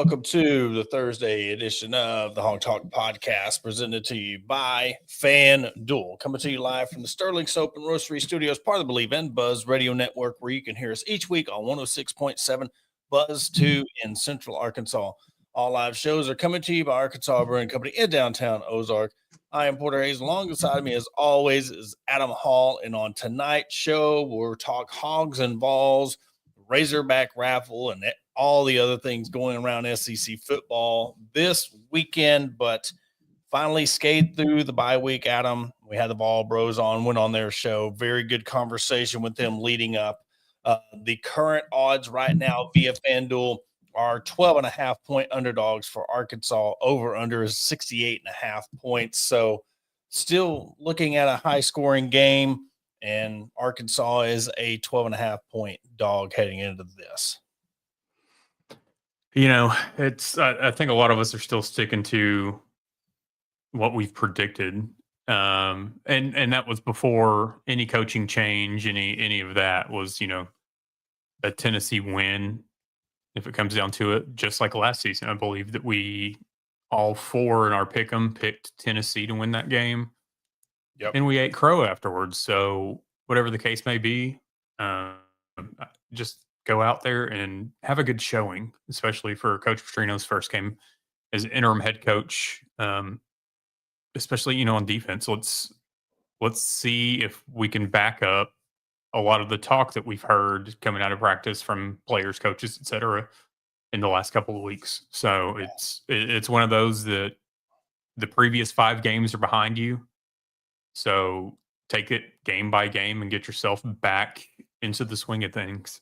welcome to the Thursday edition of the Hog Talk podcast, presented to you by Fan Duel, coming to you live from the Sterling Soap and Roastery Studios, part of the Believe in Buzz Radio Network, where you can hear us each week on 106.7 Buzz 2 in Central Arkansas. All live shows are coming to you by Arkansas Brewing Company in downtown Ozark. I am Porter Hayes. Alongside me, as always, is Adam Hall, and on tonight's show, we'll talk Hogs N Vols, Razorback raffle, and all the other things going around SEC football this weekend, but finally skated through the bye week. Adam, we had the Ball Bros on, went on their show. Very good conversation with them leading up. The current odds right now via FanDuel are 12.5-point underdogs for Arkansas. Over under is 68.5 points. So still looking at a high scoring game, and Arkansas is a 12.5-point dog heading into this. You know, it's I think a lot of us are still sticking to what we've predicted. And that was before any coaching change, any of that was, a Tennessee win, if it comes down to it, just like last season. I believe that we all four in our pick'em picked Tennessee to win that game. Yep. And we ate crow afterwards. So whatever the case may be, just go out there and have a good showing, especially for Coach Petrino's first game as interim head coach. Especially, on defense. Let's see if we can back up a lot of the talk that we've heard coming out of practice from players, coaches, etc., in the last couple of weeks. So it's one of those that the previous 5 games are behind you. So take it game by game and get yourself back into the swing of things.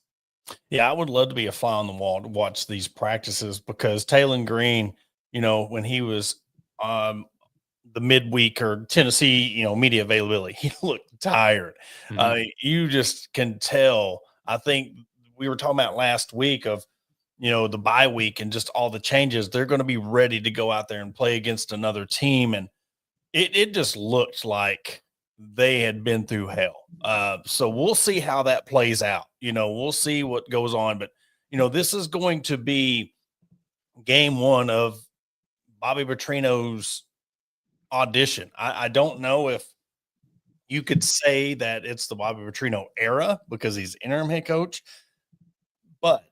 Yeah, I would love to be a fly on the wall to watch these practices, because Taylon Green, when he was the midweek or Tennessee, media availability, he looked tired. Mm-hmm. You just can tell. I think we were talking about last week of, the bye week and just all the changes. They're going to be ready to go out there and play against another team. And it just looked like they had been through hell. So we'll see how that plays out. We'll see what goes on. But, this is going to be game one of Bobby Petrino's audition. I don't know if you could say that it's the Bobby Petrino era because he's interim head coach, but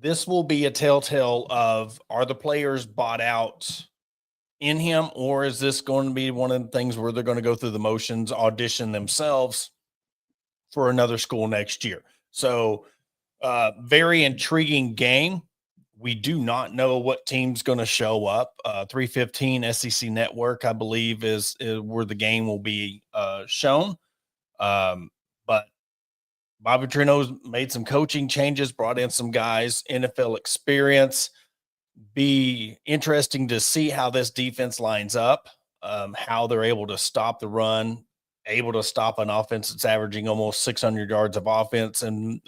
this will be a telltale of, are the players bought out in him, or is this going to be one of the things where they're going to go through the motions, audition themselves for another school next year? So very intriguing game. We do not know what team's going to show up. 315 SEC Network, I believe, is where the game will be shown. But Bobby Petrino's made some coaching changes, brought in some guys, NFL experience. Be interesting to see how this defense lines up, how they're able to stop the run, able to stop an offense that's averaging almost 600 yards of offense and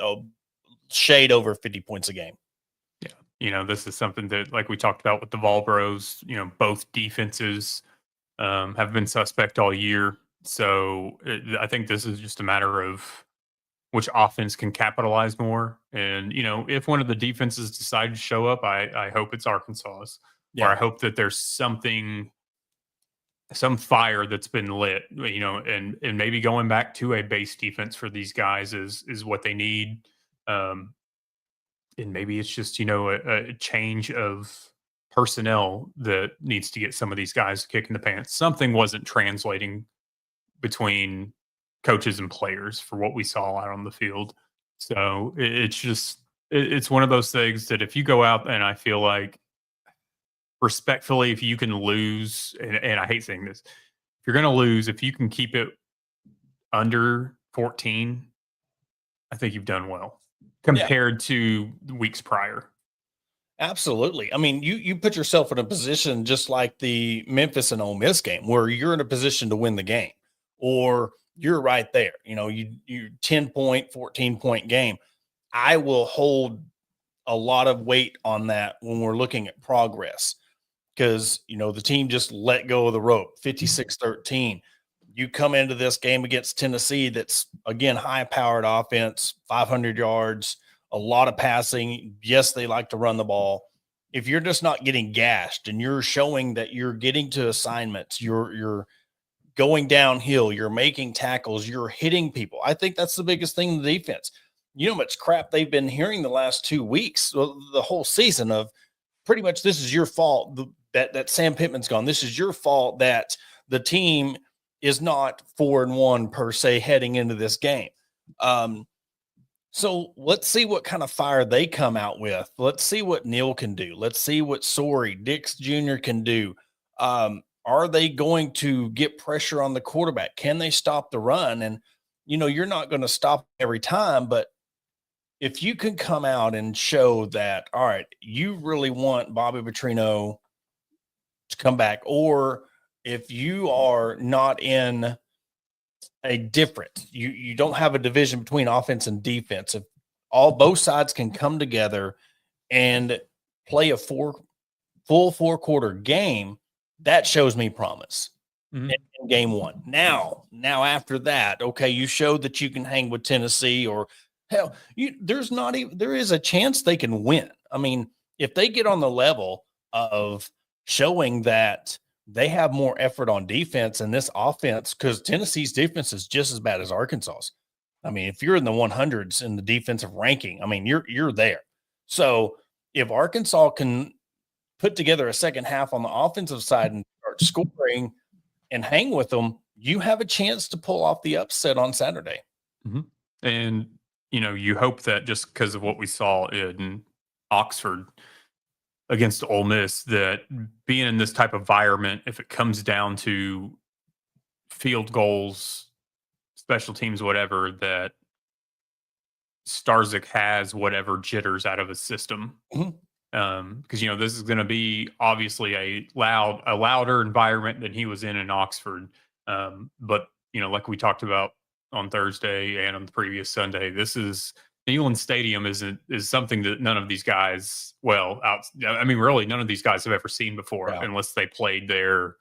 shade over 50 points a game. Yeah. This is something that, like we talked about with the Vol Bros, both defenses have been suspect all year. So I think this is just a matter of which offense can capitalize more. And, if one of the defenses decide to show up, I hope it's Arkansas's. Yeah. Or I hope that there's some fire that's been lit, and maybe going back to a base defense for these guys is what they need. And maybe it's just, a change of personnel that needs to get some of these guys a kick in the pants. Something wasn't translating between coaches and players for what we saw out on the field. So it's one of those things that if you go out, and I feel like, respectfully, if you can lose, and I hate saying this, if you're going to lose, if you can keep it under 14, I think you've done well compared to weeks prior. Absolutely. I mean, you put yourself in a position just like the Memphis and Ole Miss game, where you're in a position to win the game, or you're right there. You 10-point, 14-point game. I will hold a lot of weight on that when we're looking at progress, because, the team just let go of the rope, 56-13. You come into this game against Tennessee that's, again, high-powered offense, 500 yards, a lot of passing. Yes, they like to run the ball. if you're just not getting gashed and you're showing that you're getting to assignments, you're going downhill, you're making tackles, you're hitting people. I think that's the biggest thing in the defense. You know how much crap they've been hearing the last 2 weeks, the whole season, of pretty much this is your fault that Sam Pittman's gone. This is your fault that the team is not 4-1 per se heading into this game. So let's see what kind of fire they come out with. Let's see what Neal can do. Let's see what Dix Jr. can do. Are they going to get pressure on the quarterback? Can they stop the run? And, you're not going to stop every time, but if you can come out and show that, all right, you really want Bobby Petrino to come back, or if you are not in a different, you don't have a division between offense and defense, if both sides can come together and play a full 4-quarter game, that shows me promise. In game one. Now after that, okay, you showed that you can hang with Tennessee, or hell, there is a chance they can win. I mean, if they get on the level of showing that they have more effort on defense and this offense, because Tennessee's defense is just as bad as Arkansas's. I mean, if you're in the 100s in the defensive ranking, I mean, you're there. So if Arkansas can put together a second half on the offensive side and start scoring and hang with them, you have a chance to pull off the upset on Saturday. Mm-hmm. And, you hope that just because of what we saw in Oxford against Ole Miss, that being in this type of environment, if it comes down to field goals, special teams, whatever, that Starzik has whatever jitters out of his system. Mm-hmm. Because this is going to be obviously a louder environment than he was in Oxford. But like we talked about on Thursday and on the previous Sunday, this is Neyland Stadium is something that none of these guys, really none of these guys have ever seen before, unless they played there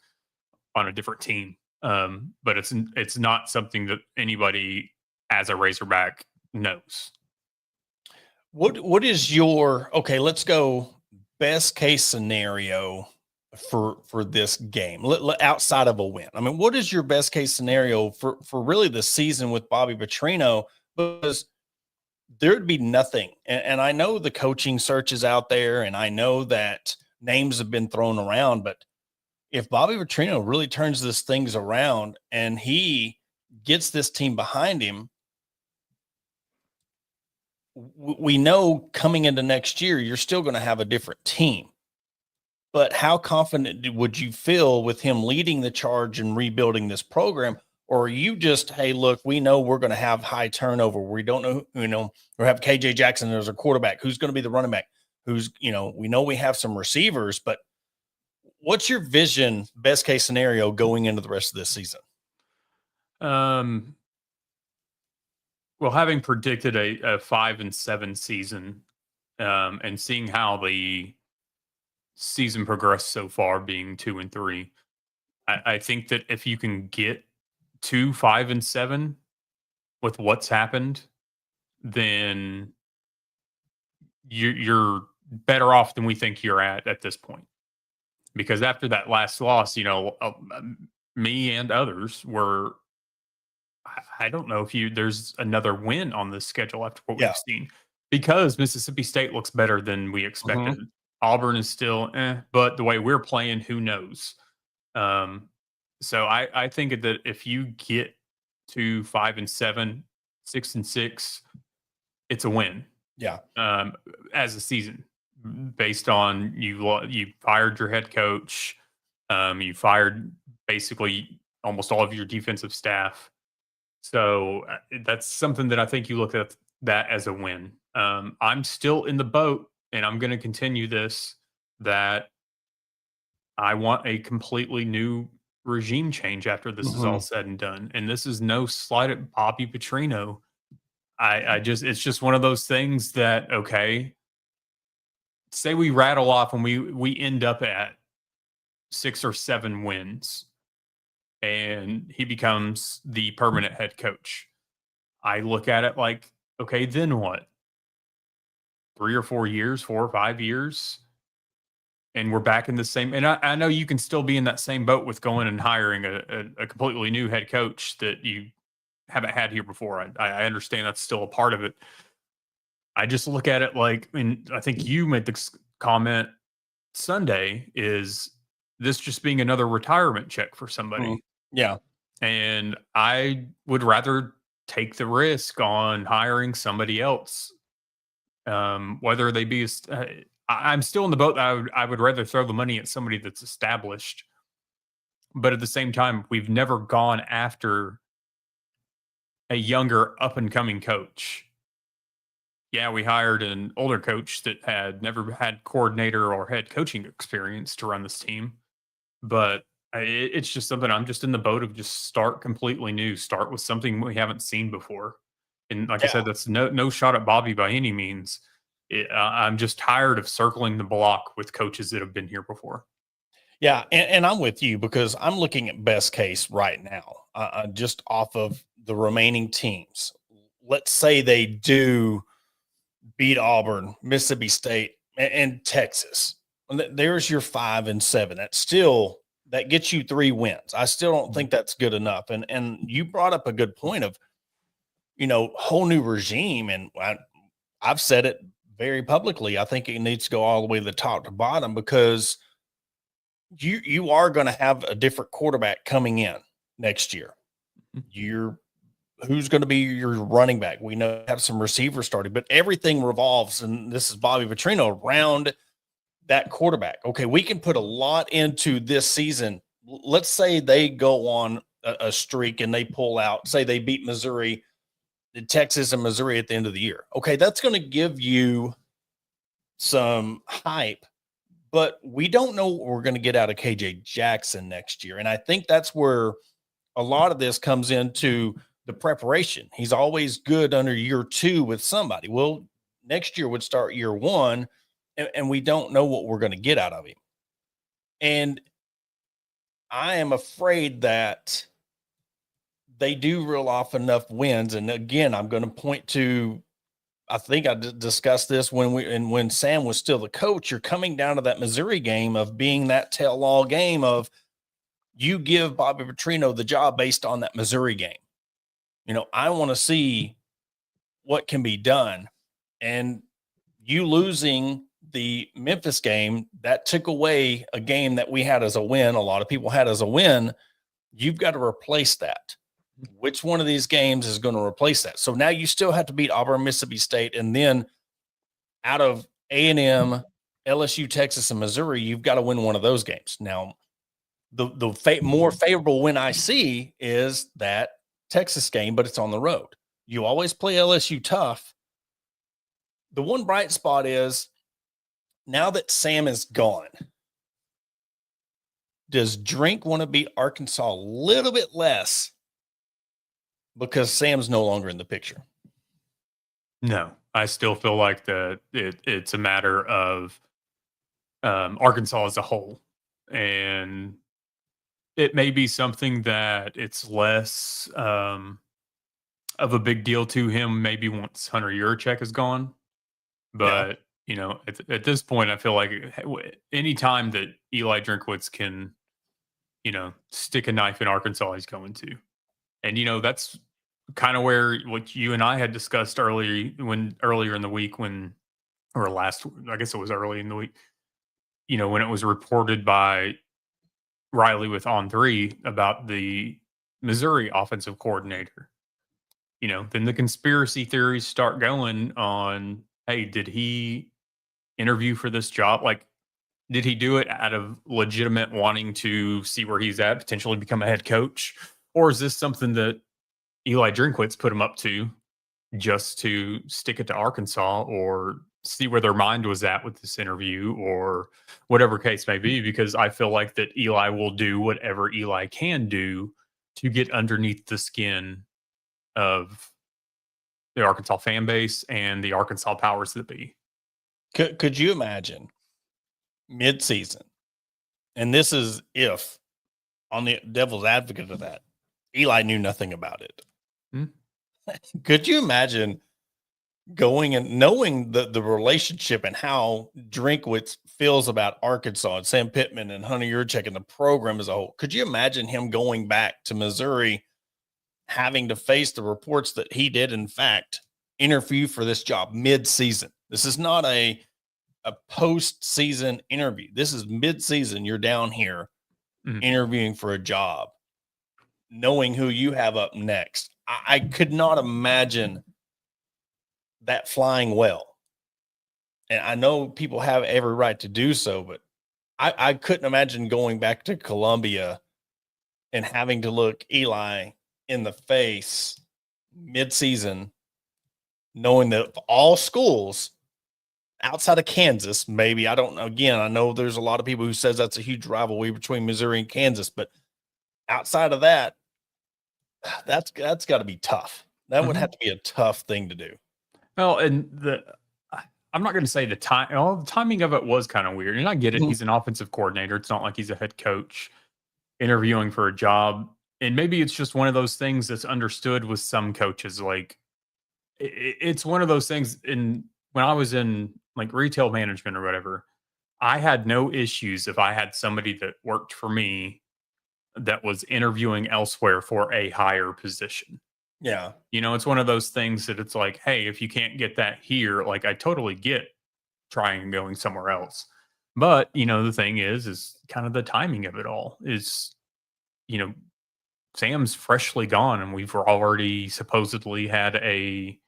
on a different team. But it's not something that anybody as a Razorback knows. What is your, okay, let's go best case scenario for this game outside of a win? I mean, what is your best case scenario for really the season with Bobby Petrino? Because there'd be nothing. And I know the coaching search is out there, and I know that names have been thrown around, but if Bobby Petrino really turns this things around and he gets this team behind him, we know coming into next year, you're still going to have a different team. But how confident would you feel with him leading the charge and rebuilding this program? Or are you just, hey, look, we know we're going to have high turnover. We don't know, or have KJ Jackson as a quarterback. Who's going to be the running back? We know we have some receivers, but what's your vision, best case scenario going into the rest of this season? Well, having predicted a 5-7 season, and seeing how the season progressed so far, being 2-3, I think that if you can get to 5-7 with what's happened, then you're better off than we think you're at this point. Because after that last loss, me and others were, I don't know if there's another win on this schedule after what we've seen, because Mississippi State looks better than we expected. Mm-hmm. Auburn is still, but the way we're playing, who knows? So I think that if you get to 5-7, 6-6, it's a win. Yeah. As a season, based on you fired your head coach, you fired basically almost all of your defensive staff. So that's something that I think you look at that as a win. I'm still in the boat, and I'm going to continue this, that I want a completely new regime change after this is all said and done. And this is no slight at Bobby Petrino. It's just one of those things that, okay, say we rattle off and we end up at 6 or 7 wins and he becomes the permanent head coach. I look at it like, okay, then what? 3 or 4 years, 4 or 5 years? and we're back in the same. And I know you can still be in that same boat with going and hiring a completely new head coach that you haven't had here before. I understand that's still a part of it. I just look at it like, and I think you made the comment Sunday, is this just being another retirement check for somebody? Yeah. And I would rather take the risk on hiring somebody else, whether they be. I'm still in the boat. I would rather throw the money at somebody that's established, but at the same time, we've never gone after a younger, up and coming coach. Yeah, we hired an older coach that had never had coordinator or head coaching experience to run this team, but it's just something. I'm just in the boat of just start completely new, start with something we haven't seen before. And like I said, that's no shot at Bobby by any means. I'm just tired of circling the block with coaches that have been here before. Yeah, and I'm with you because I'm looking at best case right now, just off of the remaining teams. Let's say they do beat Auburn, Mississippi State, and Texas. There's your 5 and 7. That gets you 3 wins. I still don't think that's good enough. And you brought up a good point of, whole new regime. And I've said it very publicly. I think it needs to go all the way to the top to bottom because you are going to have a different quarterback coming in next year. Who's going to be your running back? We know have some receivers starting, but everything revolves, and this is Bobby Petrino, around that quarterback. Okay, we can put a lot into this season. Let's say they go on a streak and they pull out, say they beat Missouri, Texas and Missouri at the end of the year. Okay, that's going to give you some hype, but we don't know what we're going to get out of KJ Jackson next year. And I think that's where a lot of this comes into the preparation. He's always good under year 2 with somebody. Well, next year would start year 1, and we don't know what we're going to get out of him. And I am afraid that they do reel off enough wins. And again, I'm going to point to, I think I discussed this when Sam was still the coach. You're coming down to that Missouri game of being that tell-all game of you give Bobby Petrino the job based on that Missouri game. I want to see what can be done. And you losing the Memphis game, that took away a game that we had as a win. A lot of people had as a win. You've got to replace that. Which one of these games is going to replace that? So now you still have to beat Auburn, Mississippi State, and then out of A&M, LSU, Texas, and Missouri, you've got to win one of those games. Now, the more favorable win I see is that Texas game, but it's on the road. You always play LSU tough. The one bright spot is now that Sam is gone, does Drink want to beat Arkansas a little bit less because Sam's no longer in the picture? No, I still feel like it's a matter of Arkansas as a whole. And it may be something that it's less of a big deal to him maybe once Hunter Yurachek is gone. But, at this point, I feel like any time that Eli Drinkwitz can, stick a knife in Arkansas, he's going to. And, that's kind of where what you and I had discussed earlier in the week I guess it was early in the week, when it was reported by Riley with On3 about the Missouri offensive coordinator. Then the conspiracy theories start going on, hey, did he interview for this job? Like, did he do it out of legitimate wanting to see where he's at, potentially become a head coach? Or is this something that Eli Drinkwitz put him up to just to stick it to Arkansas or see where their mind was at with this interview or whatever case may be? Because I feel like that Eli will do whatever Eli can do to get underneath the skin of the Arkansas fan base and the Arkansas powers that be. Could you imagine mid-season, and this is if on the devil's advocate of that, Eli knew nothing about it. Could you imagine going and knowing the relationship and how Drinkwitz feels about Arkansas and Sam Pittman and Hunter Yurchek and the program as a whole. Could you imagine him going back to Missouri, having to face the reports that he did, in fact, interview for this job mid-season? This is not a post-season interview. This is mid-season. You're down here interviewing for a job, knowing who you have up next. I could not imagine that flying well. And I know people have every right to do so, but I couldn't imagine going back to Columbia and having to look Eli in the face mid-season, knowing that all schools outside of Kansas, maybe, I don't know. Again, I know there's a lot of people who says that's a huge rivalry between Missouri and Kansas, but outside of that, that's got to be tough. That would have to be a tough thing to do. Well, and I'm not going to say the time. Well, the timing of it was kind of weird, and I get it. He's an offensive coordinator. It's not like he's a head coach interviewing for a job, and maybe it's just one of those things that's understood with some coaches. Like it's one of those things. When I was in like retail management or whatever, I had no issues if I had somebody that worked for me that was interviewing elsewhere for a higher position. Yeah. It's one of those things that it's like, hey, if you can't get that here, like I totally get trying and going somewhere else. But, the thing is kind of the timing of it all is, Sam's freshly gone and we've already supposedly had a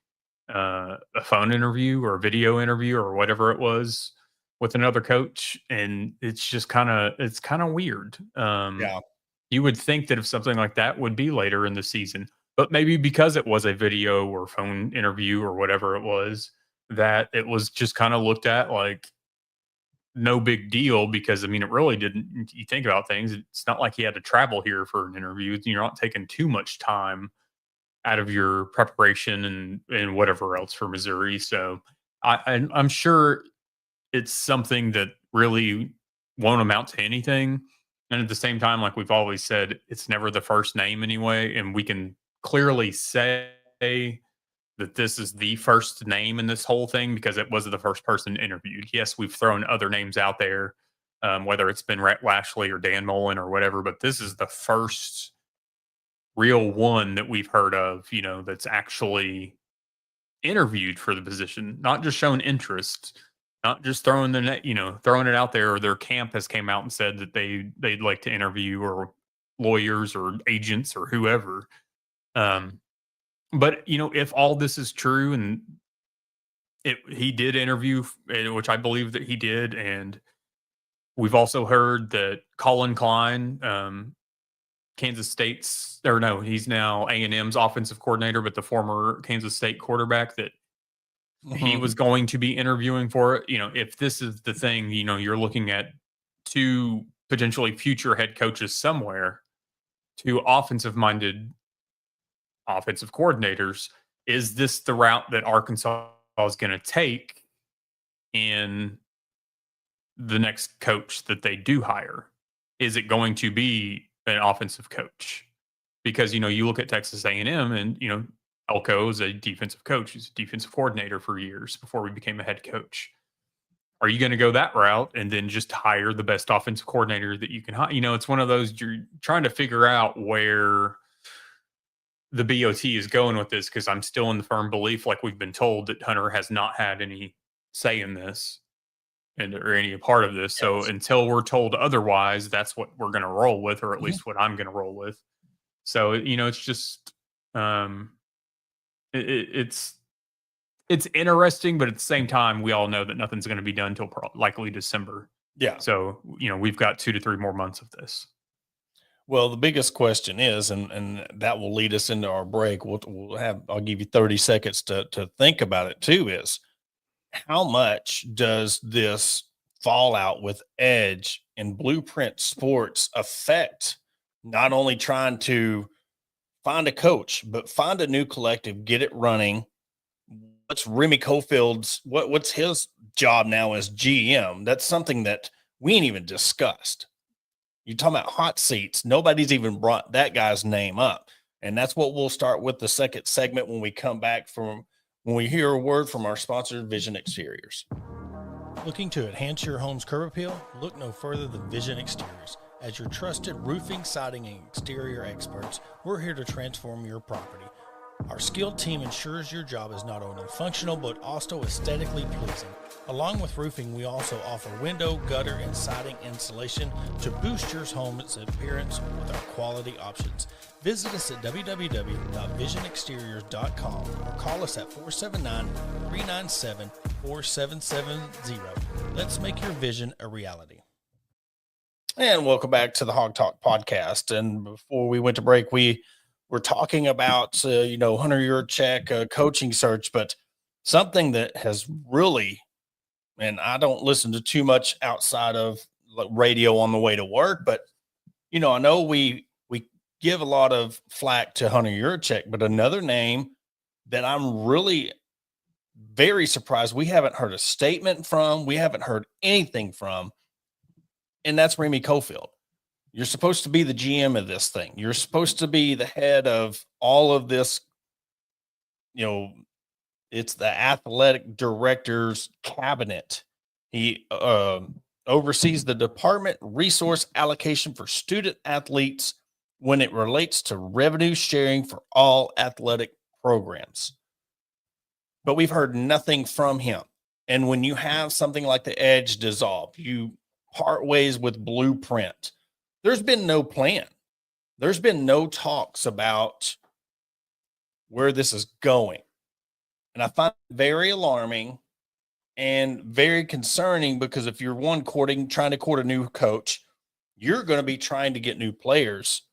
phone interview or a video interview or whatever it was with another coach. And it's just it's kind of weird. Yeah. You would think that if something like that would be later in the season, but maybe because it was a video or phone interview or whatever it was, that it was just kind of looked at like no big deal because, it really didn't. You think about things, it's not like he had to travel here for an interview. You're not taking too much time out of your preparation and whatever else for Missouri. So I'm sure it's something that really won't amount to anything. And at the same time, like we've always said, it's never the first name anyway. And we can clearly say that this is the first name in this whole thing because it was the first person interviewed. Yes, we've thrown other names out there, whether it's been Rhett Lashley or Dan Mullen or whatever, but this is the first real one that we've heard of, that's actually interviewed for the position, not just shown interest, not just throwing throwing it out there, or their camp has came out and said that they'd like to interview, or lawyers or agents or whoever. But if all this is true and he did interview, which I believe that he did, and we've also heard that Colin Klein, Kansas State's, or no, he's now A&M's offensive coordinator, but the former Kansas State quarterback, that he was going to be interviewing for it. If this is the thing, you're looking at two potentially future head coaches somewhere, two offensive-minded offensive coordinators. Is this the route that Arkansas is going to take in the next coach that they do hire? Is it going to be an offensive coach? Because you look at Texas A&M, and Elko is a defensive coach. He's a defensive coordinator for years before he became a head coach. Are you going to go that route and then just hire the best offensive coordinator that you can hire? It's one of those, you're trying to figure out where the BOT is going with this, because I'm still in the firm belief, like we've been told, that Hunter has not had any say in this or any part of this. Yes. So until we're told otherwise, that's what we're going to roll with, or at least what I'm going to roll with. So, it's just, it's interesting, but at the same time, we all know that nothing's going to be done until likely December. Yeah. So, we've got 2 to 3 more months of this. Well, the biggest question is, and that will lead us into our break. I'll give you 30 seconds to think about it too, is how much does this fallout with Edge and Blueprint Sports affect not only trying to find a coach, but find a new collective, get it running? What's Remy Cofield's, what's his job now as GM? That's something that we ain't even discussed. You're talking about hot seats. Nobody's even brought that guy's name up. And that's what we'll start with the second segment when we come back from when we hear a word from our sponsor, Vision Exteriors. Looking to enhance your home's curb appeal? Look no further than Vision Exteriors. As your trusted roofing, siding, and exterior experts, we're here to transform your property. Our skilled team ensures your job is not only functional but also aesthetically pleasing. Along with roofing, we also offer window, gutter, and siding installation to boost your home's appearance with our quality options. Visit us at www.visionexteriors.com or call us at 479-397-4770. Let's make your vision a reality. And welcome back to the Hog Talk podcast. And before we went to break, we were talking about, Hunter Yurachek coaching search, but something that has really, and I don't listen to too much outside of radio on the way to work, but, I know we give a lot of flack to Hunter Yurachek, but another name that I'm really very surprised we haven't heard a statement from, we haven't heard anything from, and that's Remy Cofield. You're supposed to be the GM of this thing. You're supposed to be the head of all of this. It's the athletic director's cabinet. He oversees the department resource allocation for student athletes when it relates to revenue sharing for all athletic programs. But we've heard nothing from him. And when you have something like the Edge dissolve, you part ways with Blueprint. There's been no plan. There's been no talks about where this is going. And I find it very alarming and very concerning, because if you're trying to court a new coach, you're going to be trying to get new players.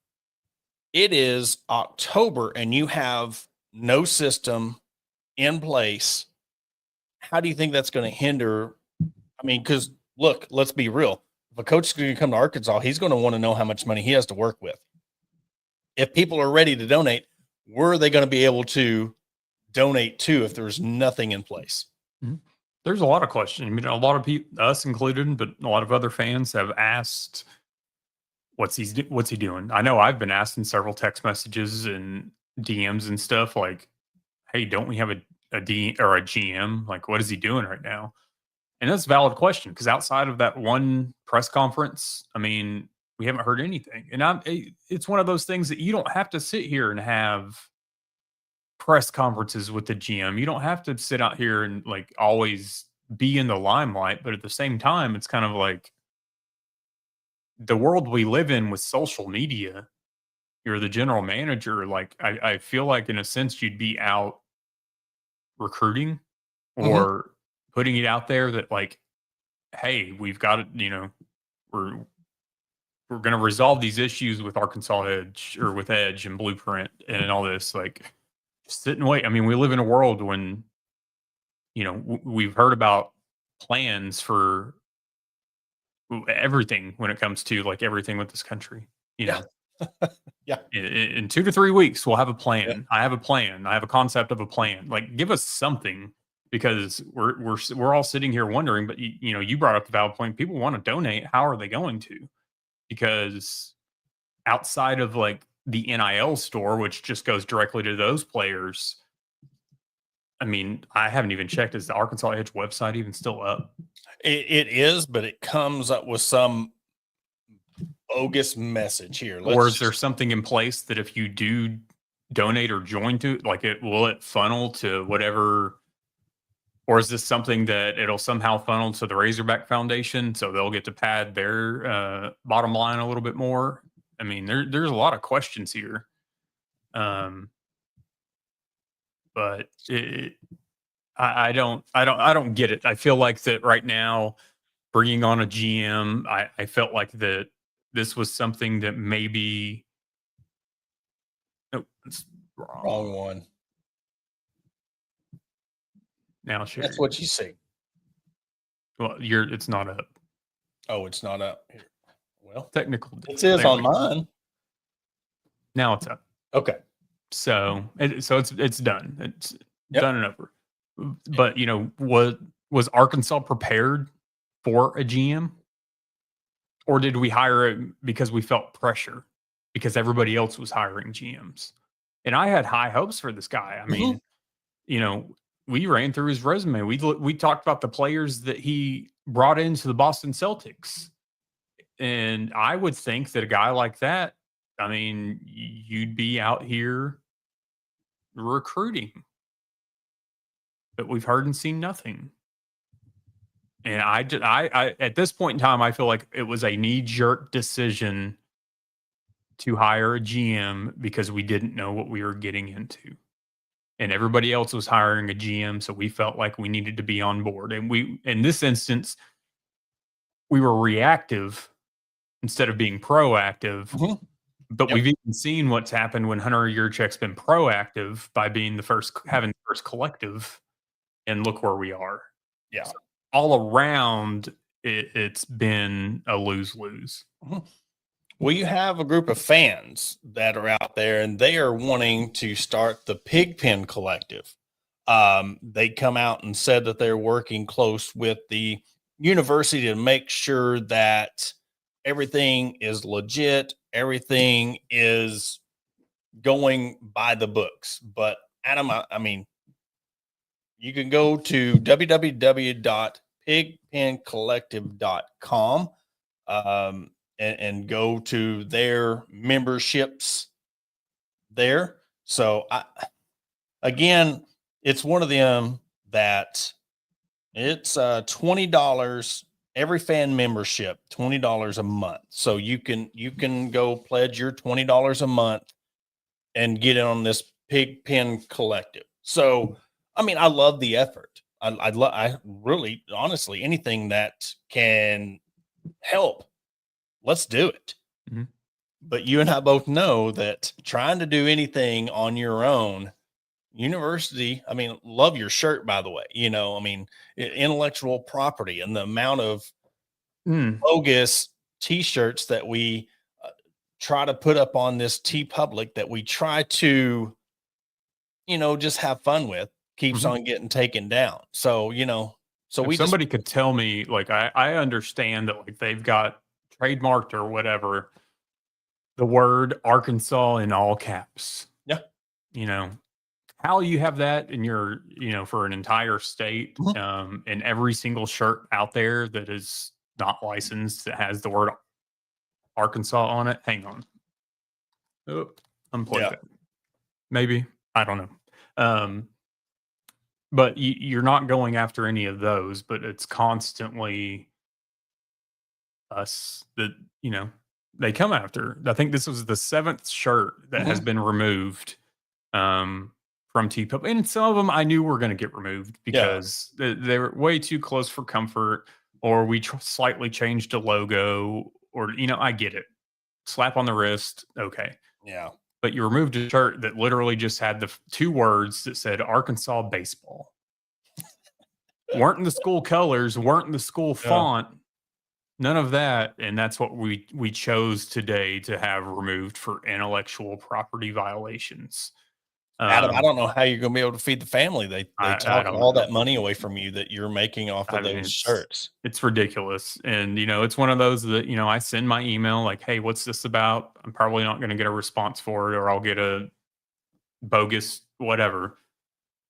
It is October and you have no system in place. How do you think that's going to hinder? I mean, because look, let's be real. If a coach is going to come to Arkansas, he's going to want to know how much money he has to work with. If people are ready to donate, where are they going to be able to donate to if there's nothing in place? Mm-hmm. There's a lot of questions. I mean, a lot of people, us included, but a lot of other fans have asked, what's he doing? I know I've been asked in several text messages and DMs and stuff like, hey, don't we have a D or a GM? Like, what is he doing right now? And that's a valid question, because outside of that one press conference, I mean, we haven't heard anything. And it's one of those things that you don't have to sit here and have press conferences with the GM. You don't have to sit out here and like always be in the limelight. But at the same time, it's kind of like the world we live in with social media. You're the general manager. Like, I feel like in a sense you'd be out recruiting or putting it out there that like, hey, we've got it, we're going to resolve these issues with Arkansas Edge or with Edge and Blueprint and all this. Like, just sit and wait. I mean, we live in a world when, we've heard about plans for everything when it comes to like everything with this country, Yeah. In 2 to 3 weeks, we'll have a plan. Yeah. I have a plan. I have a concept of a plan. Like, give us something, because we're all sitting here wondering. But you brought up the valid point. People want to donate. How are they going to? Because outside of like the NIL store, which just goes directly to those players, I mean, I haven't even checked. Is the Arkansas Edge website even still up? It is, but it comes up with some bogus message here. Or is there something in place that if you do donate or join to, like, will it funnel to whatever? Or is this something that it'll somehow funnel to the Razorback Foundation, so they'll get to pad their bottom line a little bit more? I mean, there's a lot of questions here. But I don't get it. I feel like that right now, bringing on a GM, I felt like that this was something that maybe. Oh, it's wrong one. Now share. That's what you see. Well, it's not up. Oh, it's not up. Here. Well, technical. It is on mine. Now it's up. Okay. So it's done. It's done and over. But was Arkansas prepared for a GM, or did we hire it because we felt pressure because everybody else was hiring GMs? And I had high hopes for this guy. I mean, we ran through his resume. We talked about the players that he brought into the Boston Celtics. And I would think that a guy like that, I mean, you'd be out here recruiting. But we've heard and seen nothing. And I at this point in time, I feel like it was a knee-jerk decision to hire a GM because we didn't know what we were getting into. And everybody else was hiring a GM, so we felt like we needed to be on board. And we, in this instance, we were reactive instead of being proactive. Mhm. But Yep. we've even seen what's happened when Hunter Yurchek's been proactive by being the first, having the first collective, and look where we are. Yeah. So all around, it's been a lose-lose. Well, you have a group of fans that are out there, and they are wanting to start the Pigpen Collective. They come out and said that they're working close with the university to make sure that everything is legit, everything is going by the books. But Adam, I mean, you can go to www.pigpencollective.com and go to their memberships there. So again, it's one of them that it's $20 every fan membership, $20 a month. So you can go pledge your $20 a month and get in on this Pigpen Collective. So I mean, I love the effort. I really, honestly, anything that can help, let's do it. Mm-hmm. But you and I both know that trying to do anything on your own, university, I mean, love your shirt, by the way, you know, I mean, intellectual property and the amount of bogus t-shirts that we try to put up on this TeePublic that we try to, you know, just have fun with, keeps on getting taken down. So, you know, so if somebody could tell me, like, I understand that, like, they've got trademarked or whatever the word Arkansas in all caps. Yeah. You know, how you have that in your, you know, for an entire state, and every single shirt out there that is not licensed that has the word Arkansas on it. Hang on. Oh, unplug that. Maybe. I don't know. But you're not going after any of those, but it's constantly us that, you know, they come after. I think this was the 7th shirt that has been removed from TeePublic. And some of them I knew were going to get removed because they were way too close for comfort, or we slightly changed a logo, or, you know, I get it. Slap on the wrist. Okay. Yeah. But you removed a shirt that literally just had the 2 words that said Arkansas baseball. Weren't in the school colors, weren't in the school font, none of that. And that's what we chose today to have removed for intellectual property violations. Adam, I don't know how you're going to be able to feed the family. They took all that money away from you that you're making off of those shirts. It's ridiculous. And, you know, it's one of those that, you know, I send my email like, hey, what's this about? I'm probably not going to get a response for it, or I'll get a bogus whatever.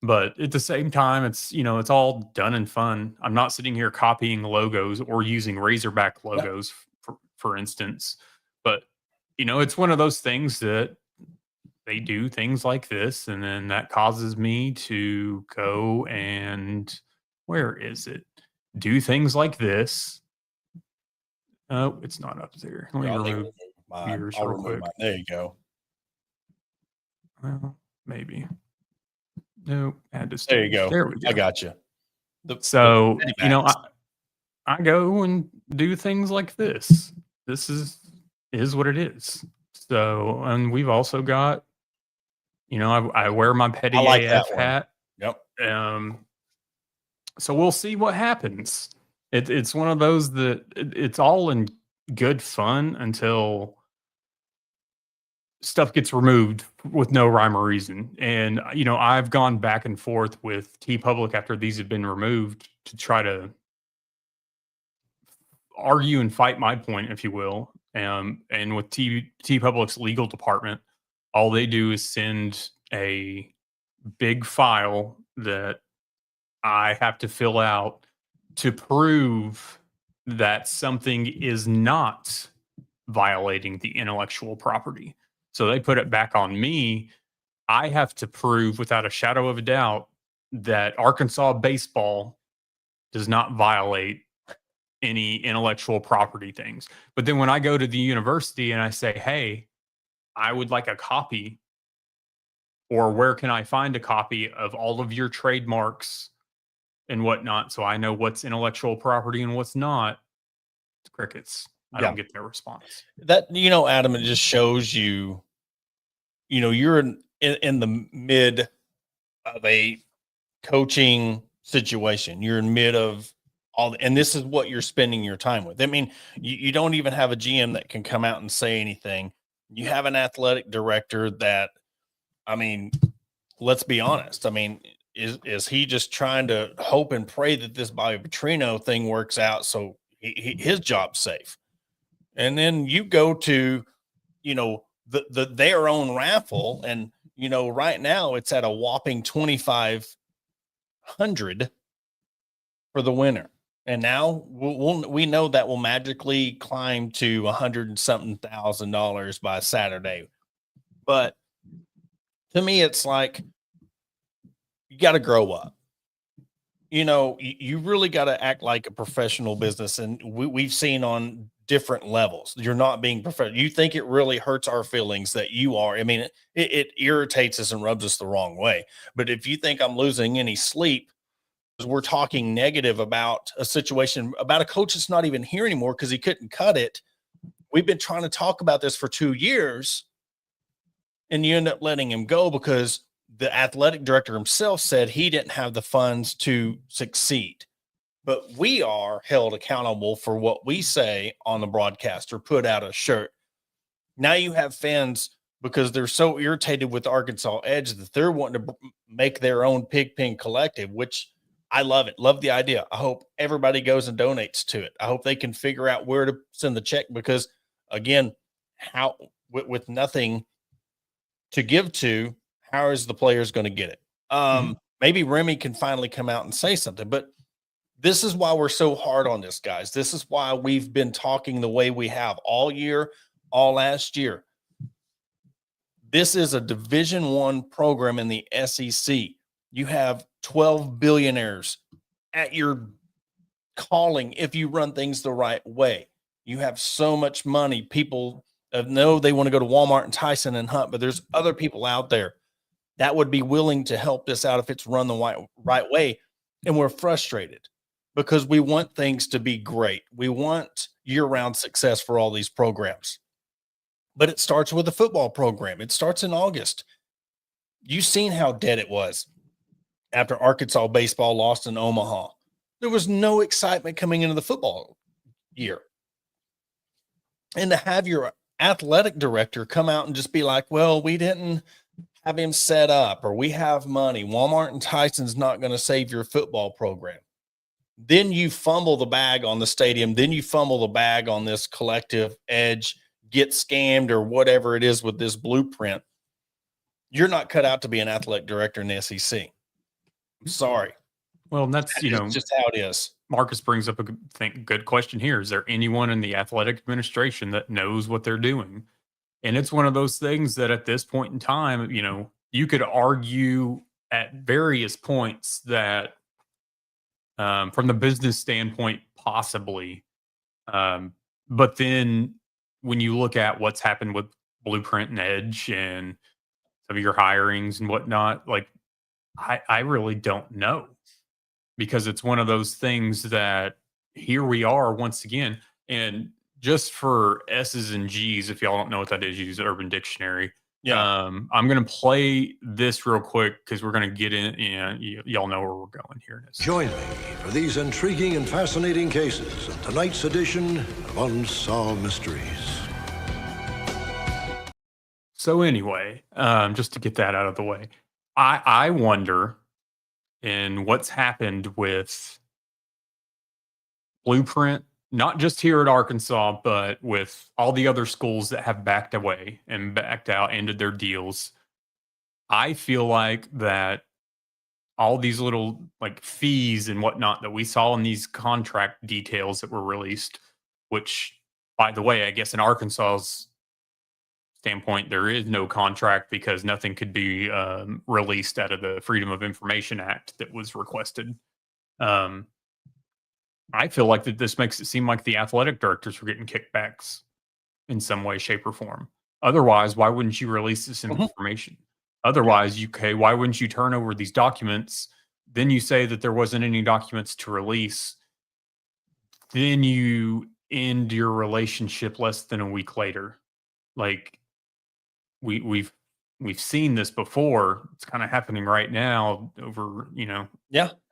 But at the same time, it's, you know, it's all done and fun. I'm not sitting here copying logos or using Razorback logos, for instance. But, you know, it's one of those things that they do things like this, and then that causes me to go and, where is it? Do things like this. Oh, it's not up there. Let me remove yours real quick. There you go. Well, maybe. No, add to there you go. There we go. I got you. So, you know, I go and do things like this. This is what it is. So, and we've also got, you know, I wear my petty AF hat. Yep. So we'll see what happens. It's one of those that it's all in good fun until stuff gets removed with no rhyme or reason. And, you know, I've gone back and forth with TeePublic after these have been removed to try to argue and fight my point, if you will. And with TeePublic's legal department, all they do is send a big file that I have to fill out to prove that something is not violating the intellectual property. So they put it back on me. I have to prove without a shadow of a doubt that Arkansas baseball does not violate any intellectual property things. But then when I go to the university and I say, hey, I would like a copy, or where can I find a copy of all of your trademarks and whatnot, so I know what's intellectual property and what's not, it's crickets. I don't get their response. That, Adam, it just shows you, you're in the mid of a coaching situation. You're in mid of and this is what you're spending your time with. I mean, you don't even have a GM that can come out and say anything. You have an athletic director that, I mean, let's be honest. I mean, is he just trying to hope and pray that this Bobby Petrino thing works out so his job's safe? And then you go to, their own raffle, and right now it's at a whopping 2,500 for the winner. And now we know that will magically climb to $100 and something thousand by Saturday. But to me, it's like, you got to grow up. You really got to act like a professional business. And we've seen on different levels, you're not being professional. You think it really hurts our feelings that you are. I mean, it irritates us and rubs us the wrong way. But if you think I'm losing any sleep, we're talking negative about a situation, about a coach that's not even here anymore because he couldn't cut it. We've been trying to talk about this for 2 years, and you end up letting him go because the athletic director himself said he didn't have the funds to succeed. But we are held accountable for what we say on the broadcast or put out a shirt. Now you have fans, because they're so irritated with Arkansas Edge, that they're wanting to make their own Pigpen collective, which I love it. Love the idea. I hope everybody goes and donates to it. I hope they can figure out where to send the check, because again, how with nothing to give to, how is the players going to get it? Maybe Remy can finally come out and say something, but this is why we're so hard on this, guys. This is why we've been talking the way we have all year, all last year. This is a Division I program in the SEC. You have 12 billionaires at your calling if you run things the right way. You have so much money. People know they want to go to Walmart and Tyson and hunt, but there's other people out there that would be willing to help this out if it's run the right way. And we're frustrated because we want things to be great. We want year-round success for all these programs. But it starts with a football program. It starts in August. You've seen how dead it was after Arkansas baseball lost in Omaha. There was no excitement coming into the football year. And to have your athletic director come out and just be like, well, we didn't have him set up, or we have money. Walmart and Tyson's not going to save your football program. Then you fumble the bag on the stadium. Then you fumble the bag on this collective edge, get scammed or whatever it is with this blueprint. You're not cut out to be an athletic director in the SEC. I'm sorry. Well, that's just how it is. Marcus brings up a good question here. Is there anyone in the athletic administration that knows what they're doing? And it's one of those things that at this point in time, you could argue at various points that from the business standpoint, possibly. But then when you look at what's happened with Blueprint and Edge and some of your hirings and whatnot, like I really don't know, because it's one of those things that here we are once again. And just for S's and G's, if y'all don't know what that is, use Urban Dictionary. Yeah. I'm going to play this real quick because we're going to get in. Y'all know where we're going here. Join me for these intriguing and fascinating cases of tonight's edition of Unsolved Mysteries. So anyway, just to get that out of the way, I wonder in what's happened with Blueprint, not just here at Arkansas, but with all the other schools that have backed away and backed out, ended their deals. I feel like that all these little like fees and whatnot that we saw in these contract details that were released, which, by the way, I guess in Arkansas's standpoint, there is no contract because nothing could be released out of the Freedom of Information Act that was requested. I feel like that this makes it seem like the athletic directors were getting kickbacks in some way, shape, or form. Otherwise, why wouldn't you release this information? Otherwise, why wouldn't you turn over these documents? Then you say that there wasn't any documents to release. Then you end your relationship less than a week later. Like we've seen this before. It's kind of happening right now over,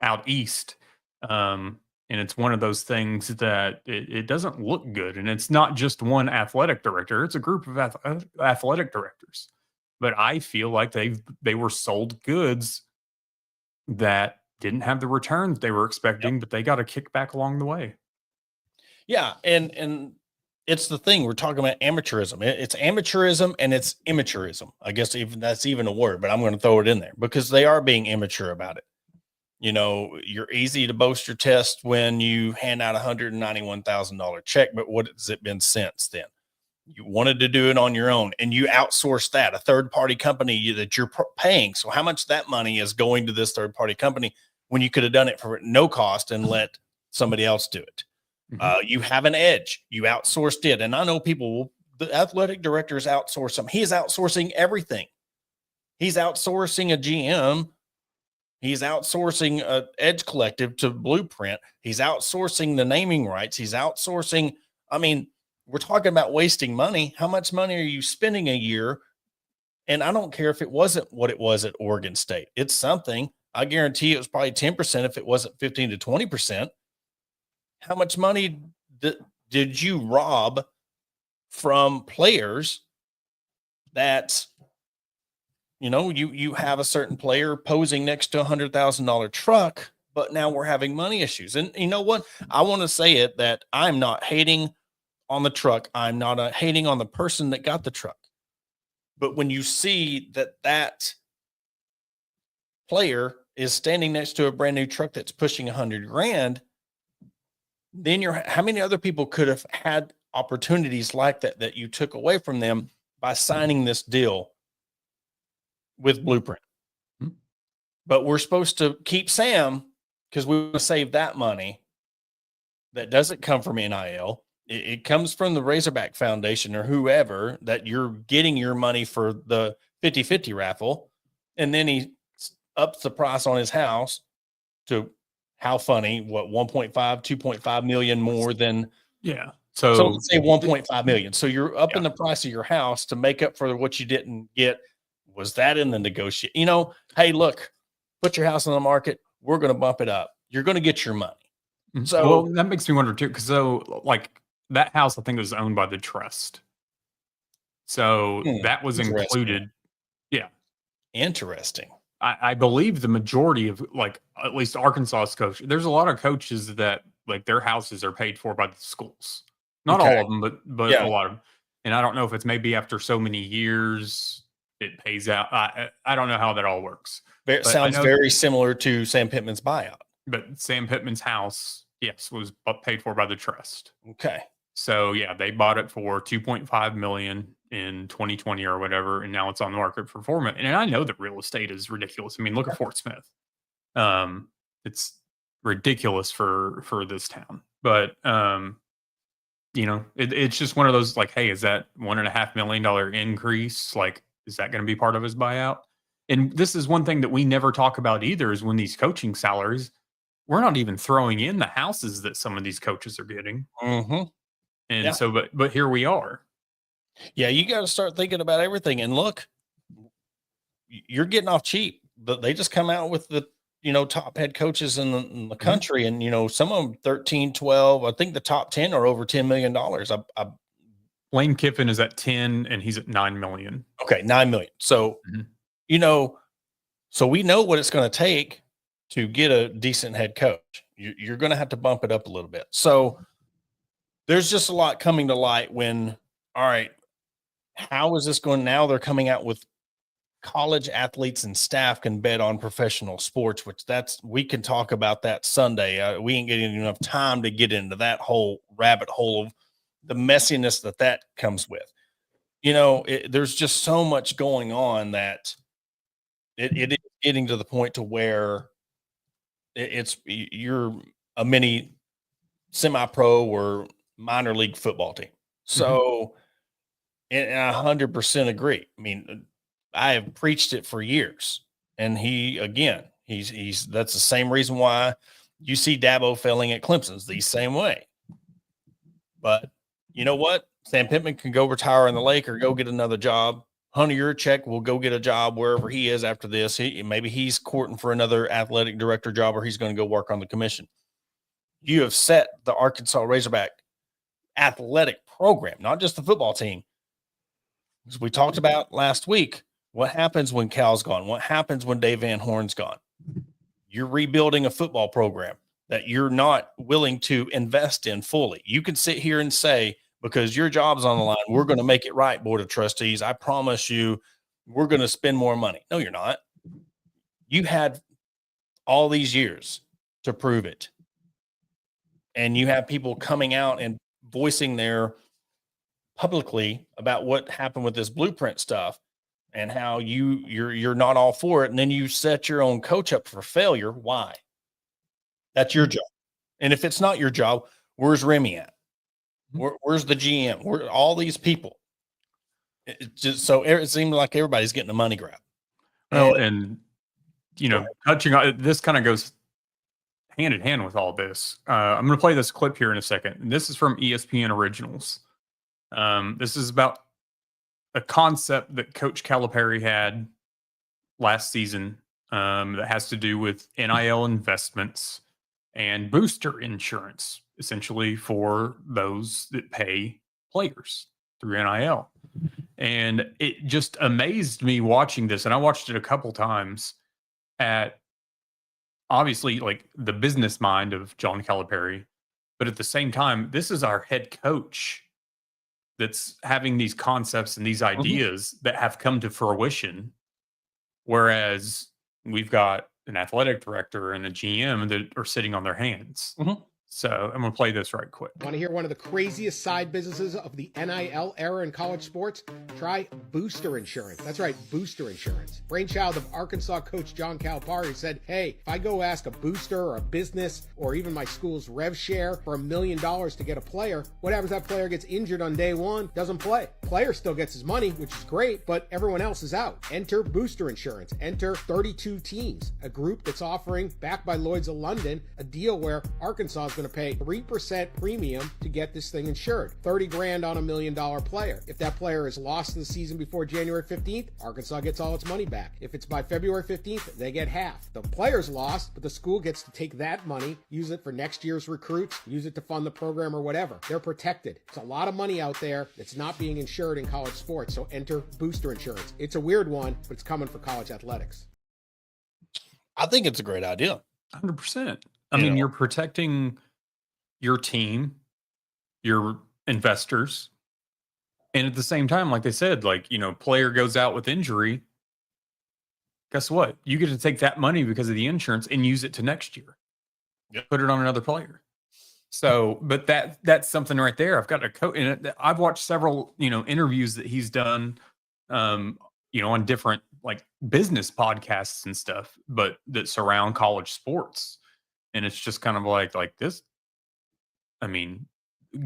out east. And it's one of those things that it doesn't look good. And it's not just one athletic director. It's a group of athletic directors. But I feel like they were sold goods that didn't have the returns they were expecting, but they got a kickback along the way. Yeah, and it's the thing, we're talking about amateurism. It's amateurism and it's immaturism. I guess even that's even a word, but I'm going to throw it in there because they are being immature about it. You're easy to boast your chest when you hand out $191,000 check, but what has it been since then? You wanted to do it on your own and you outsource that, a third-party company that you're paying. So how much that money is going to this third-party company when you could have done it for no cost and let somebody else do it? You have an edge. You outsourced it. And I know the athletic director is outsourcing. He is outsourcing everything. He's outsourcing a GM. He's outsourcing a Edge Collective to Blueprint. He's outsourcing the naming rights. He's outsourcing. I mean, we're talking about wasting money. How much money are you spending a year? And I don't care if it wasn't what it was at Oregon State. It's something. I guarantee it was probably 10% if it wasn't 15 to 20%. How much money did you rob from players that, you have a certain player posing next to $100,000 truck, but now we're having money issues. And you know what? I want to say it that I'm not hating on the truck. I'm not hating on the person that got the truck. But when you see that player is standing next to a brand new truck that's pushing $100,000, then how many other people could have had opportunities like that you took away from them by signing this deal with Blueprint? But we're supposed to keep Sam because we want to save that money that doesn't come from NIL. It comes from the Razorback Foundation or whoever that you're getting your money for the 50-50 raffle. And then he ups the price on his house to how funny, what, 1.5, 2.5 million more than. Yeah. So let's say 1.5 million. So you're upping the price of your house to make up for what you didn't get. Was that in the negotiation? Hey, look, put your house on the market. We're going to bump it up. You're going to get your money. So that makes me wonder too, because that house, I think, was owned by the trust. So that was included. Yeah. Interesting. I believe the majority of at least Arkansas's coach, there's a lot of coaches that their houses are paid for by the schools. Not all of them, but a lot of them. And I don't know if it's maybe after so many years it pays out. I don't know how that all works. It sounds very similar to Sam Pittman's buyout. But Sam Pittman's house, yes, was paid for by the trust. Okay. So yeah, they bought it for $2.5 million in 2020 or whatever, and now it's on the market for $4 million. And I know that real estate is ridiculous. I mean, look at Fort Smith. It's ridiculous for this town. But it's just one of those hey, is that $1.5 million increase? Is that going to be part of his buyout? And this is one thing that we never talk about either, is when these coaching salaries, we're not even throwing in the houses that some of these coaches are getting. And so, but here we are. Yeah, you got to start thinking about everything. And look, you're getting off cheap. But they just come out with the top head coaches in the country, and some of them 13, 12. I think the top 10 are over $10 million. Lane Kiffin is at 10, and he's at $9 million. Okay, $9 million. So so we know what it's going to take to get a decent head coach. You're going to have to bump it up a little bit. So there's just a lot coming to light when, all right, how is this going? Now they're coming out with college athletes and staff can bet on professional sports, which we can talk about that Sunday. We ain't getting enough time to get into that whole rabbit hole of the messiness that comes with. There's just so much going on that it is getting to the point to where you're a mini semi-pro or minor league football team. So, and I 100% agree. I mean, I have preached it for years, and he's that's the same reason why you see Dabo failing at Clemson's the same way. But you know what? Sam Pittman can go retire in the lake or go get another job. Hunter Yurchek will go get a job wherever he is after this. Maybe he's courting for another athletic director job, or he's going to go work on the commission. You have set the Arkansas Razorback athletic program, not just the football team. As we talked about last week, what happens when Cal's gone? What happens when Dave Van Horn's gone? You're rebuilding a football program that you're not willing to invest in fully. You can sit here and say, because your job's on the line, we're going to make it right, Board of Trustees. I promise you, we're going to spend more money. No, you're not. You had all these years to prove it. And you have people coming out and voicing their publicly about what happened with this blueprint stuff and how you're not all for it. And then you set your own coach up for failure. Why? That's your job. And if it's not your job, where's Remy at? Where's the GM? Where all these people? It seems like everybody's getting a money grab. Well, and touching on this kind of goes hand in hand with all this. I'm going to play this clip here in a second. And this is from ESPN Originals. This is about a concept that Coach Calipari had last season that has to do with NIL investments and booster insurance, essentially for those that pay players through NIL. And it just amazed me watching this. And I watched it a couple times at obviously like the business mind of John Calipari. But at the same time, this is our head coach that's having these concepts and these ideas that have come to fruition. Whereas we've got an athletic director and a GM that are sitting on their hands. So I'm going to play this right quick. Want to hear one of the craziest side businesses of the NIL era in college sports? Try booster insurance. That's right, booster insurance. Brainchild of Arkansas coach John Calipari said, hey, if I go ask a booster or a business or even my school's rev share for $1 million to get a player, what happens if that player gets injured on day one, doesn't play? Player still gets his money, which is great, but everyone else is out. Enter booster insurance. Enter 32 teams, a group that's offering, backed by Lloyd's of London, a deal where Arkansas is going to pay 3% premium to get this thing insured. 30 grand on $1 million player. If that player is lost in the season before January 15th, Arkansas gets all its money back. If it's by February 15th, they get half. The player's lost, but the school gets to take that money, use it for next year's recruits, use it to fund the program or whatever. They're protected. It's a lot of money out there that's not being insured in college sports, so enter booster insurance. It's a weird one, but it's coming for college athletics. I think it's a great idea. 100%. I mean, you're protecting your team, your investors, and at the same time, like they said, player goes out with injury. Guess what? You get to take that money because of the insurance and use it to next year. Yep. Put it on another player. So, but that's something right there. I've got a coach, and I've watched several, interviews that he's done, on different business podcasts and stuff, but that surround college sports. And it's just kind of like this. I mean,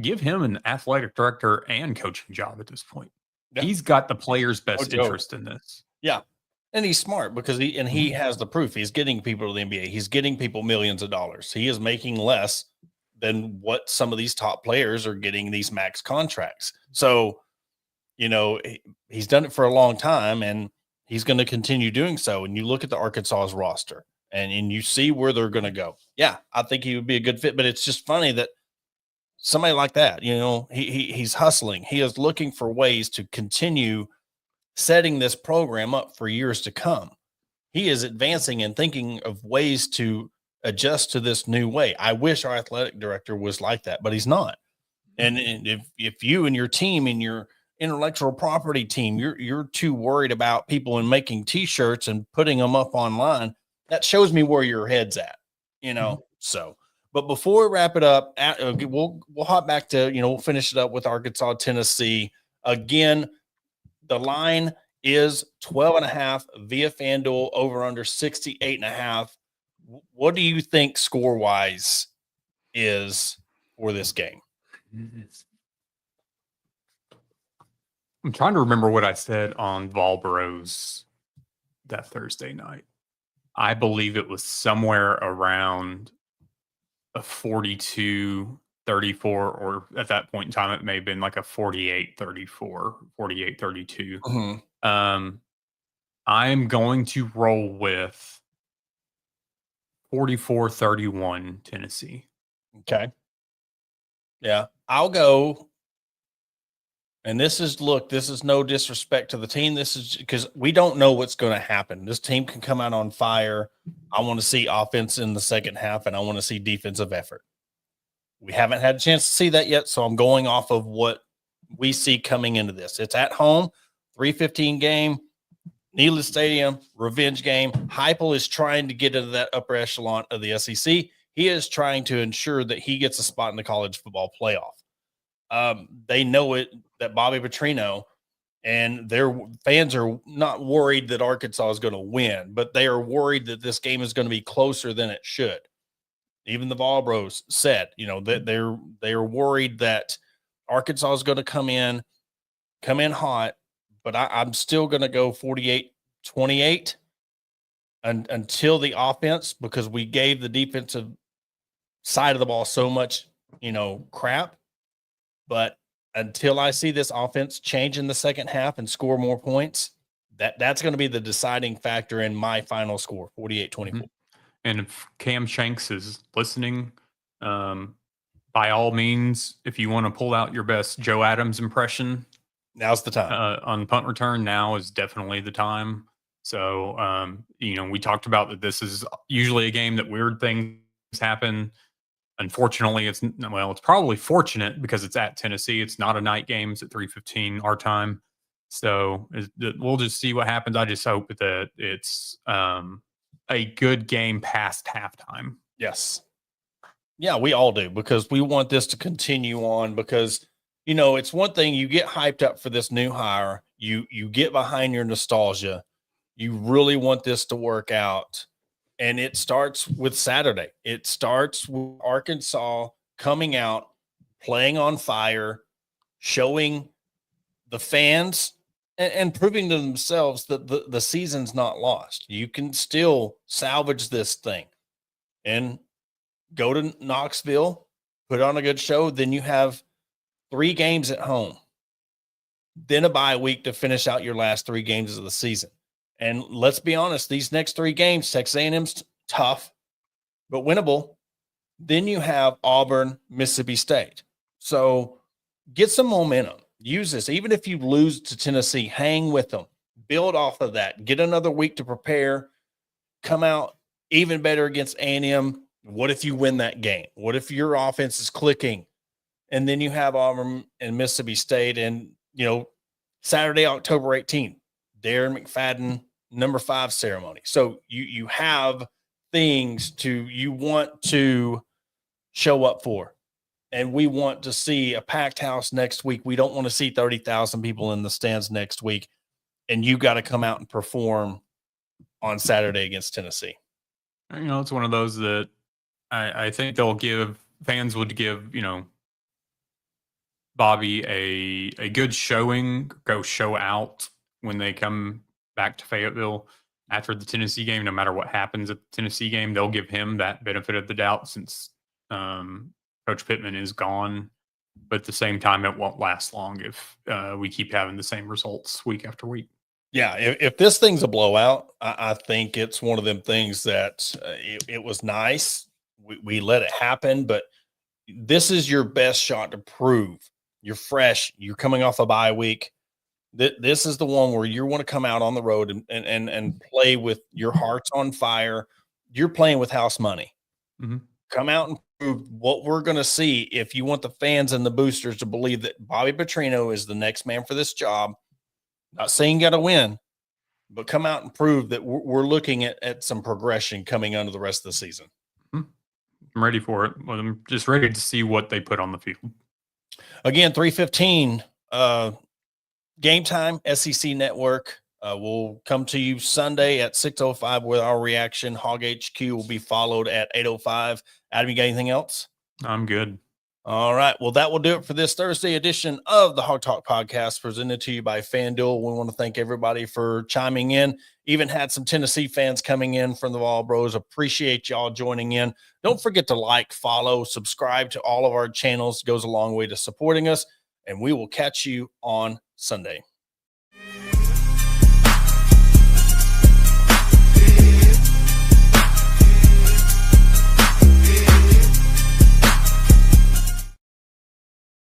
give him an athletic director and coaching job at this point. Yeah. He's got the player's best interest in this. Yeah. And he's smart because he has the proof. He's getting people to the NBA. He's getting people millions of dollars. He is making less than what some of these top players are getting these max contracts. So, he's done it for a long time and he's going to continue doing so. And you look at the Arkansas's roster and you see where they're going to go. Yeah, I think he would be a good fit, but it's just funny that somebody like that, he's hustling. He is looking for ways to continue setting this program up for years to come. He is advancing and thinking of ways to adjust to this new way. I wish our athletic director was like that, but he's not. And if you and your team and your intellectual property team. You're too worried about people and making t-shirts and putting them up online. That shows me where your head's at, you know. Mm-hmm. So, but before we wrap it up, we'll hop back to, we'll finish it up with Arkansas, Tennessee. Again, the line is 12.5 via Fan Duel, over under 68.5. What do you think score wise is for this game? I'm trying to remember what I said on Volboro's that Thursday night. I believe it was somewhere around a 42-34, or at that point in time, it may have been like a 48-34, 48-32. Mm-hmm. I'm going to roll with 44-31 Tennessee. Okay. Yeah, I'll go. And this is no disrespect to the team. This is because we don't know what's going to happen. This team can come out on fire. I want to see offense in the second half, and I want to see defensive effort. We haven't had a chance to see that yet, so I'm going off of what we see coming into this. It's at home, 3:15 game, Needless Stadium, revenge game. Heupel is trying to get into that upper echelon of the SEC. He is trying to ensure that he gets a spot in the college football playoff. They know it, that Bobby Petrino and their fans are not worried that Arkansas is going to win, but they are worried that this game is going to be closer than it should. Even the Vol Bros said, that they're worried that Arkansas is going to come in hot, but I'm still going to go 48-28 until the offense, because we gave the defensive side of the ball so much, crap. But until I see this offense change in the second half and score more points, that's going to be the deciding factor in my final score, 48-24. Mm-hmm. And if Cam Shanks is listening, by all means, if you want to pull out your best Joe Adams impression, now's the time. On punt return, now is definitely the time. So, we talked about that this is usually a game that weird things happen. Unfortunately, it's probably fortunate because it's at Tennessee. It's not a night game. It's at 3:15 our time. So we'll just see what happens. I just hope that it's a good game past halftime. Yes. Yeah, we all do, because we want this to continue on, because, it's one thing, you get hyped up for this new hire. You get behind your nostalgia. You really want this to work out. And it starts with Saturday. It starts with Arkansas coming out, playing on fire, showing the fans and proving to themselves that the season's not lost. You can still salvage this thing and go to Knoxville, put on a good show. Then you have 3 games at home, then a bye week to finish out your last 3 games of the season. And let's be honest, these next 3 games, Texas A&M's tough, but winnable. Then you have Auburn, Mississippi State. So get some momentum. Use this. Even if you lose to Tennessee, hang with them. Build off of that. Get another week to prepare. Come out even better against A&M. What if you win that game? What if your offense is clicking? And then you have Auburn and Mississippi State, and, Saturday, October 18th, Darren McFadden, number 5 ceremony. So you have things you want to show up for. And we want to see a packed house next week. We don't want to see 30,000 people in the stands next week. And you got to come out and perform on Saturday against Tennessee. It's one of those that I think fans would give, Bobby a good showing, go show out when they come back to Fayetteville after the Tennessee game. No matter what happens at the Tennessee game, they'll give him that benefit of the doubt, since Coach Pittman is gone. But at the same time, it won't last long if we keep having the same results week after week. Yeah, if this thing's a blowout, I think it's one of them things that it was nice. We let it happen, but this is your best shot to prove you're fresh. You're coming off a bye week. This is the one where you want to come out on the road and play with your hearts on fire. You're playing with house money. Mm-hmm. Come out and what we're going to see if you want the fans and the boosters to believe that Bobby Petrino is the next man for this job. Not saying you got to win, but come out and prove that we're looking at some progression coming under the rest of the season. I'm ready for it. I'm just ready to see what they put on the field. Again, 3:15 game time, SEC Network. We'll come to you Sunday at 6:05 with our reaction. Hog HQ will be followed at 8:05. Adam, you got anything else? I'm good. All right. Well, that will do it for this Thursday edition of the Hog Talk podcast presented to you by Fan Duel. We want to thank everybody for chiming in. Even had some Tennessee fans coming in from the Vol Bros. Appreciate y'all joining in. Don't forget to like, follow, subscribe to all of our channels. It goes a long way to supporting us. And we will catch you on Sunday.